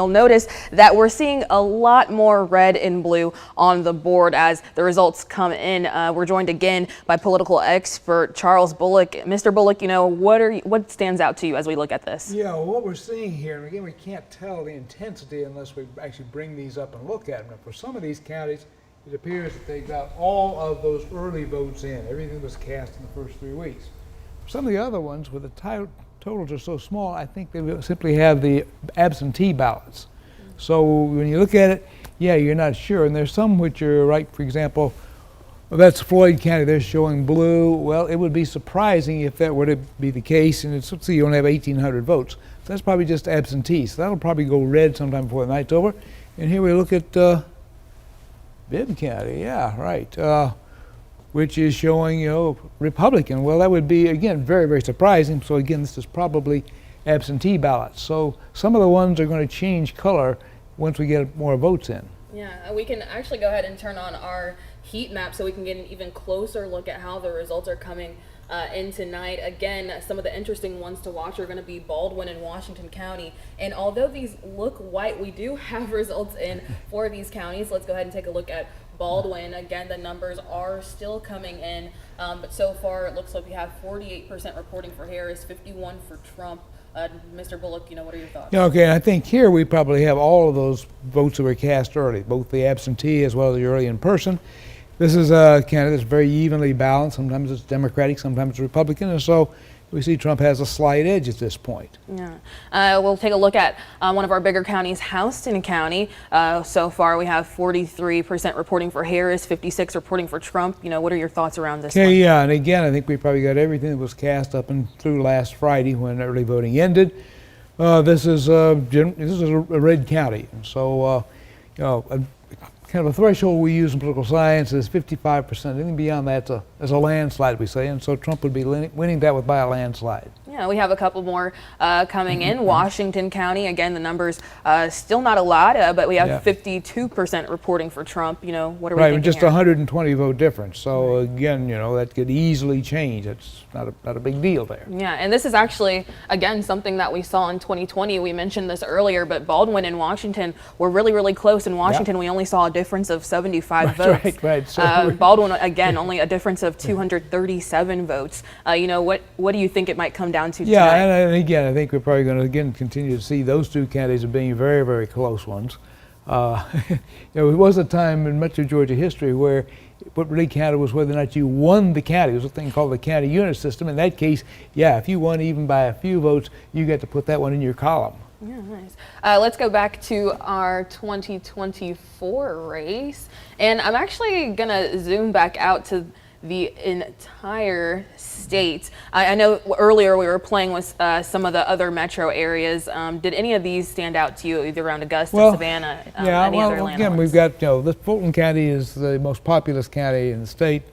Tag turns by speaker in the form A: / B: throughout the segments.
A: You'll notice that we're seeing a lot more red and blue on the board as the results come in. We're joined again by political expert Charles Bullock. Mr. Bullock, what stands out to you as we look at this?
B: Yeah, well, what we're seeing here, and again, we can't tell the intensity unless we actually bring these up and look at them. Now, for some of these counties, it appears that they got all of those early votes in. Everything was cast in the first 3 weeks. For some of the other ones, where the totals are so small, I think they will simply have the absentee ballots. So when you look at it, yeah, you're not sure. And there's some which are right, for example, well, that's Floyd County, they're showing blue. Well, it would be surprising if that were to be the case, and let's see, you only have 1,800 votes. So that's probably just absentee. So that'll probably go red sometime before the night's over. And here we look at Bibb County, yeah, right, which is showing, Republican. Well, that would be, again, very, very surprising. So again, this is probably absentee ballots. So some of the ones are going to change color once we get more votes in.
A: Yeah, we can actually go ahead and turn on our heat map so we can get an even closer look at how the results are coming in tonight. Again, some of the interesting ones to watch are going to be Baldwin and Washington County. And although these look white, we do have results in for these counties. Let's go ahead and take a look at Baldwin. Again, the numbers are still coming in, but so far it looks like we have 48% reporting for Harris, 51% for Trump. Mr. Bullock, what are your thoughts?
B: Yeah, okay, I think here we probably have all of those votes that were cast early, both the absentee as well as the early in person. This is a candidate that's very evenly balanced. Sometimes it's Democratic, sometimes it's Republican, and so we see Trump has a slight edge at this point.
A: Yeah, we'll take a look at one of our bigger counties, Houston County. So far, we have 43% reporting for Harris, 56% reporting for Trump. What are your thoughts around this one?
B: Yeah, and again, I think we probably got everything that was cast up and through last Friday when early voting ended. This is a red county, and so kind of a threshold we use in political science is 55%. Anything beyond that is a landslide, we say, and so Trump would be winning that by a landslide.
A: Yeah, we have a couple more coming in. Washington County, again, the numbers still not a lot, but we have 52% reporting for Trump. What are we thinking
B: Right, just
A: here?
B: 120 vote difference. So again, that could easily change. It's not a big deal there.
A: Yeah, and this is actually, again, something that we saw in 2020. We mentioned this earlier, but Baldwin and Washington were really, really close. In Washington, we only saw a difference of 75 votes.
B: Right. So
A: Baldwin, again, only a difference of 237 votes. What do you think it might come down to tonight?
B: Yeah, and again, I think we're probably going to continue to see those two candidates as being very, very close ones. It was a time in much of Georgia history where what really counted was whether or not you won the county. There was a thing called the county unit system. In that case, yeah, if you won even by a few votes, you got to put that one in your column.
A: Yeah, nice. Let's go back to our 2024 race. And I'm actually going to zoom back out to the entire state. I know earlier we were playing with some of the other metro areas. Did any of these stand out to you, either around Augusta, Savannah, any other landmarks?
B: Again, we've got, this Fulton County is the most populous county in the state,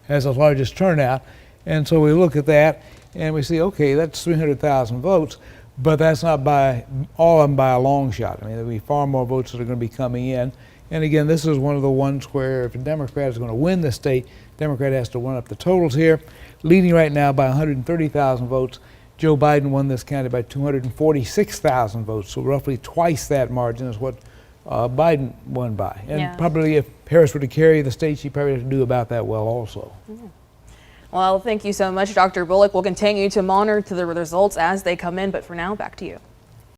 B: has the largest turnout. And so we look at that and we see, okay, that's 300,000 votes. But that's not by all of them by a long shot. I mean, there'll be far more votes that are going to be coming in. And again, this is one of the ones where if a Democrat is going to win the state, Democrat has to run up the totals here. Leading right now by 130,000 votes. Joe Biden won this county by 246,000 votes, so roughly twice that margin is what Biden won by. And probably if Harris were to carry the state, she probably would do about that well also.
A: Well, thank you so much, Dr. Bullock. We'll continue to monitor the results as they come in, but for now, back to you.